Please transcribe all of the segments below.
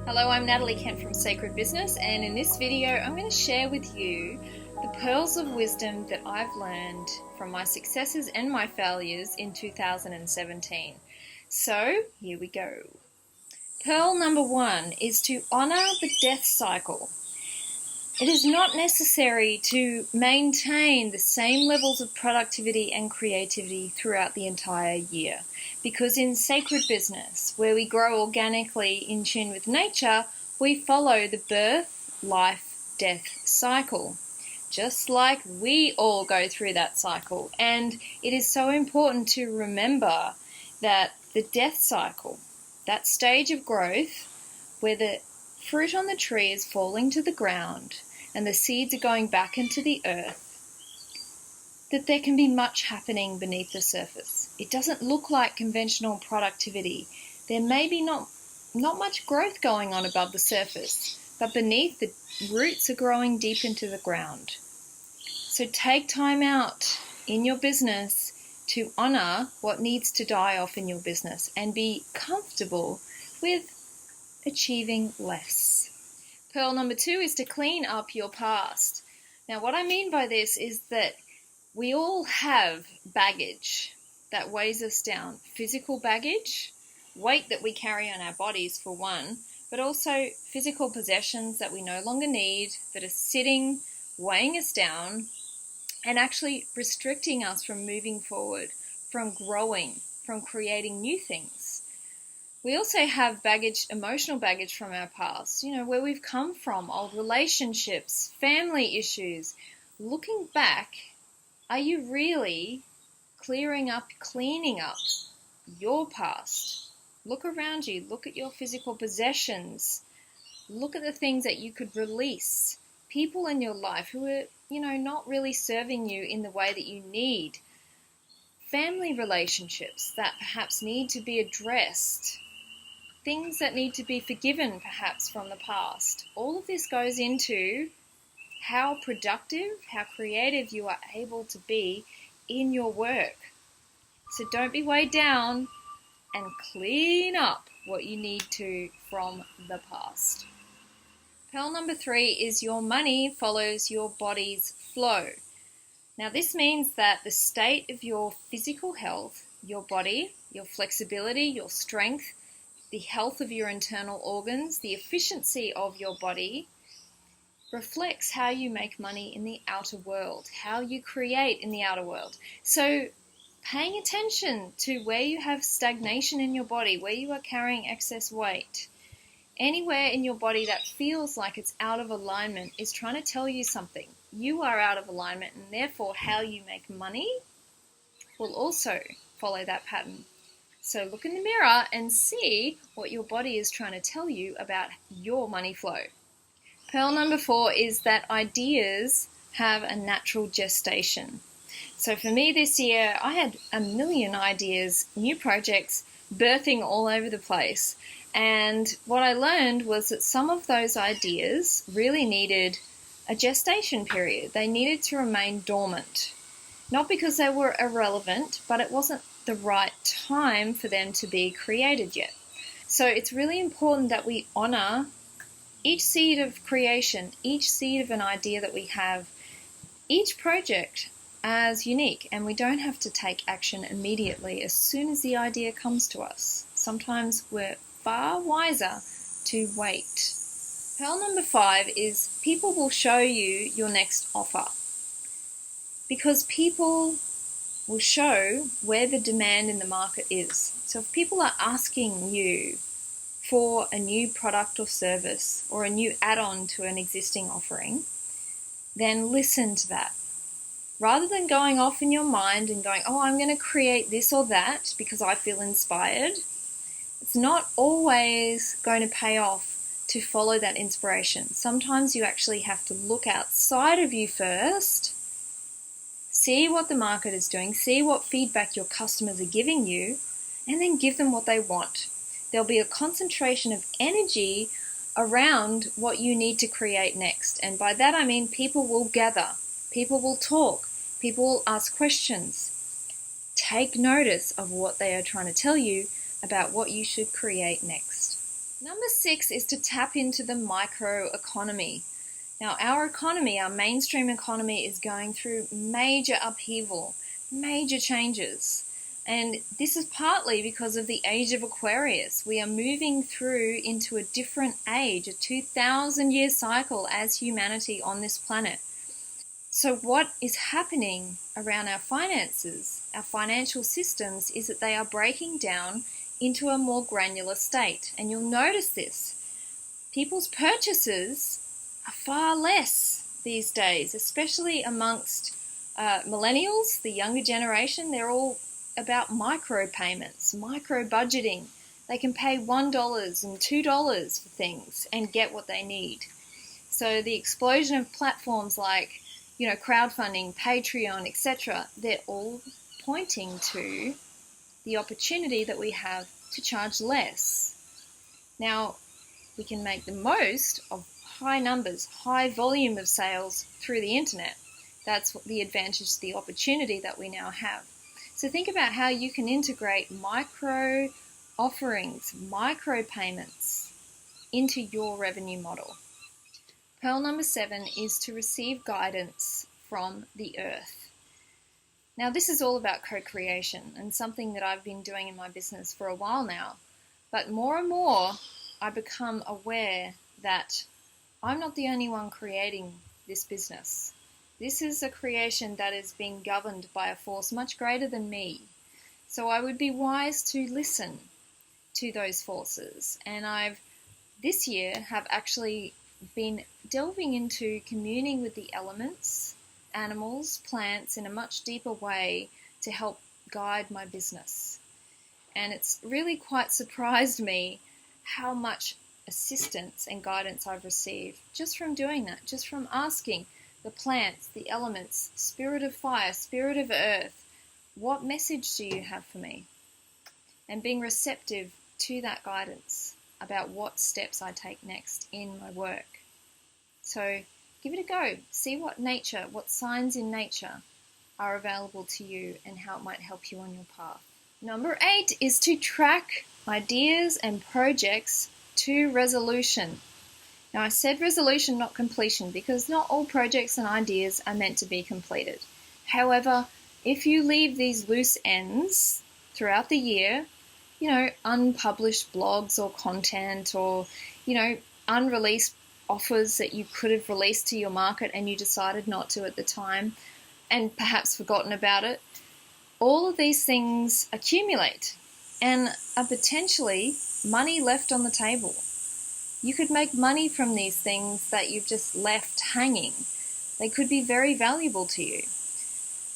Hello, I'm Natalie Kent from Sacred Business, and in this video I'm going to share with you the pearls of wisdom that I've learned from my successes and my failures in 2017. So here we go. Pearl number 1 is to honor the death cycle. It is not necessary to maintain the same levels of productivity and creativity throughout the entire year, because in Sacred Business, where we grow organically in tune with nature, we follow the birth, life, death cycle, just like we all go through that cycle. And it is so important to remember that the death cycle, that stage of growth where the fruit on the tree is falling to the ground and the seeds are going back into the earth, that there can be much happening beneath the surface. It doesn't look like conventional productivity. There may be not much growth going on above the surface, but beneath, the roots are growing deep into the ground. So take time out in your business to honor what needs to die off in your business and be comfortable with achieving less. Pearl number 2 is to clean up your past. Now, what I mean by this is that we all have baggage that weighs us down. Physical baggage, weight that we carry on our bodies for one, but also physical possessions that we no longer need, that are sitting, weighing us down, and actually restricting us from moving forward, from growing, from creating new things. We also have baggage, emotional baggage from our past, where we've come from, old relationships, family issues. Looking back, are you really cleaning up your past? Look around you, look at your physical possessions, look at the things that you could release. People in your life who are, not really serving you in the way that you need. Family relationships that perhaps need to be addressed. Things that need to be forgiven perhaps from the past. All of this goes into how productive, how creative you are able to be in your work. So don't be weighed down and clean up what you need to from the past. Pearl number 3 is your money follows your body's flow. Now this means that the state of your physical health, your body, your flexibility, your strength, the health of your internal organs, the efficiency of your body reflects how you make money in the outer world, how you create in the outer world. So paying attention to where you have stagnation in your body, where you are carrying excess weight, anywhere in your body that feels like it's out of alignment is trying to tell you something. You are out of alignment, and therefore how you make money will also follow that pattern. So look in the mirror and see what your body is trying to tell you about your money flow. Pearl number 4 is that ideas have a natural gestation. So for me this year, I had a million ideas, new projects, birthing all over the place. And what I learned was that some of those ideas really needed a gestation period. They needed to remain dormant. Not because they were irrelevant, but it wasn't the right time for them to be created yet. So it's really important that we honor each seed of creation, each seed of an idea that we have, each project as unique, and we don't have to take action immediately as soon as the idea comes to us. Sometimes we're far wiser to wait. Pearl number 5 is people will show you your next offer, because people will show where the demand in the market is. So if people are asking you for a new product or service or a new add-on to an existing offering, then listen to that. Rather than going off in your mind and going, I'm going to create this or that because I feel inspired, it's not always going to pay off to follow that inspiration. Sometimes you actually have to look outside of you first, see what the market is doing, see what feedback your customers are giving you, and then give them what they want. There'll be a concentration of energy around what you need to create next. And by that I mean people will gather, people will talk, people will ask questions. Take notice of what they are trying to tell you about what you should create next. Number 6 is to tap into the microeconomy. Now, our economy, our mainstream economy, is going through major upheaval, major changes. And this is partly because of the age of Aquarius. We are moving through into a different age, a 2,000-year cycle as humanity on this planet. So what is happening around our finances, our financial systems, is that they are breaking down into a more granular state. And you'll notice this. People's purchases are far less these days, especially amongst millennials, the younger generation. They're all about micro payments, micro budgeting. They can pay $1 and $2 for things and get what they need. So the explosion of platforms like, crowdfunding, Patreon, etc., they're all pointing to the opportunity that we have to charge less. Now, we can make the most of high numbers, high volume of sales through the internet. That's the advantage, the opportunity that we now have. So think about how you can integrate micro offerings, micro payments into your revenue model. Pearl number 7 is to receive guidance from the earth. Now, this is all about co-creation and something that I've been doing in my business for a while now. But more and more, I become aware that I'm not the only one creating this business. This is a creation that is being governed by a force much greater than me. So I would be wise to listen to those forces. And this year have actually been delving into communing with the elements, animals, plants in a much deeper way to help guide my business. And it's really quite surprised me how much assistance and guidance I've received just from doing that, just from asking the plants, the elements, spirit of fire, spirit of earth, what message do you have for me? And being receptive to that guidance about what steps I take next in my work. So give it a go. See what signs in nature are available to you and how it might help you on your path. Number 8 is to track ideas and projects to resolution. Now, I said resolution, not completion, because not all projects and ideas are meant to be completed. However, if you leave these loose ends throughout the year, unpublished blogs or content or, unreleased offers that you could have released to your market and you decided not to at the time and perhaps forgotten about it, all of these things accumulate and are potentially money left on the table. You could make money from these things that you've just left hanging. They could be very valuable to you.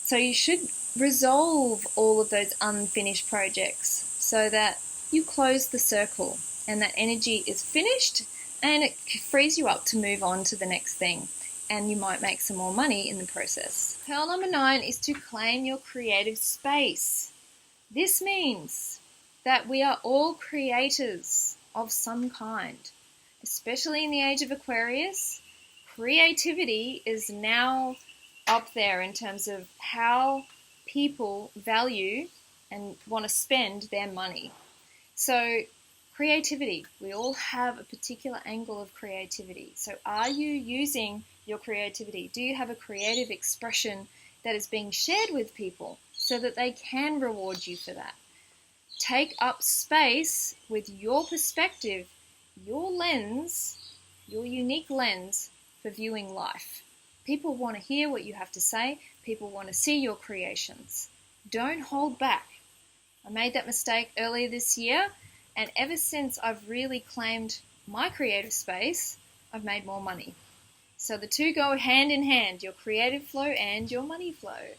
So you should resolve all of those unfinished projects so that you close the circle and that energy is finished and it frees you up to move on to the next thing. And you might make some more money in the process. Pearl number 9 is to claim your creative space. This means that we are all creators of some kind. Especially in the age of Aquarius, creativity is now up there in terms of how people value and want to spend their money. So creativity, we all have a particular angle of creativity. So are you using your creativity? Do you have a creative expression that is being shared with people so that they can reward you for that? Take up space with your perspective, your lens, your unique lens for viewing life. People want to hear what you have to say. People want to see your creations. Don't hold back. I made that mistake earlier this year, and ever since I've really claimed my creative space, I've made more money. So the two go hand in hand, your creative flow and your money flow.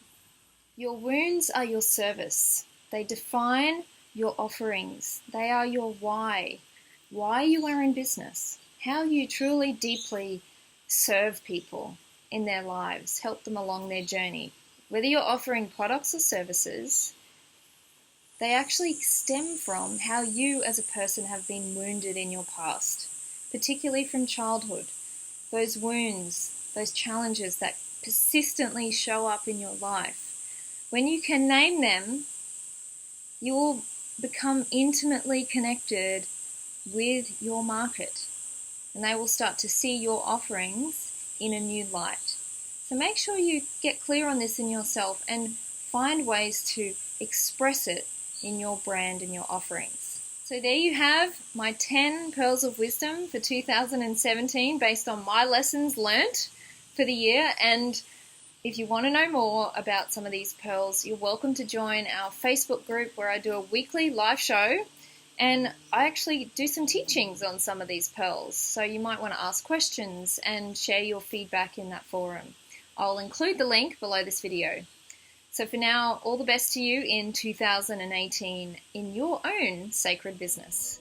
Your wounds are your service. They define your offerings. They are your why you are in business, how you truly deeply serve people in their lives, help them along their journey. Whether you're offering products or services, they actually stem from how you as a person have been wounded in your past, particularly from childhood. Those wounds, those challenges that persistently show up in your life When you can name them, you will become intimately connected with your market, and they will start to see your offerings in a new light. So make sure you get clear on this in yourself and find ways to express it in your brand and your offerings. So there you have my 10 pearls of wisdom for 2017 based on my lessons learnt for the year. And if you want to know more about some of these pearls, you're welcome to join our Facebook group where I do a weekly live show, and I actually do some teachings on some of these pearls. So you might want to ask questions and share your feedback in that forum. I'll include the link below this video. So for now, all the best to you in 2018 in your own sacred business.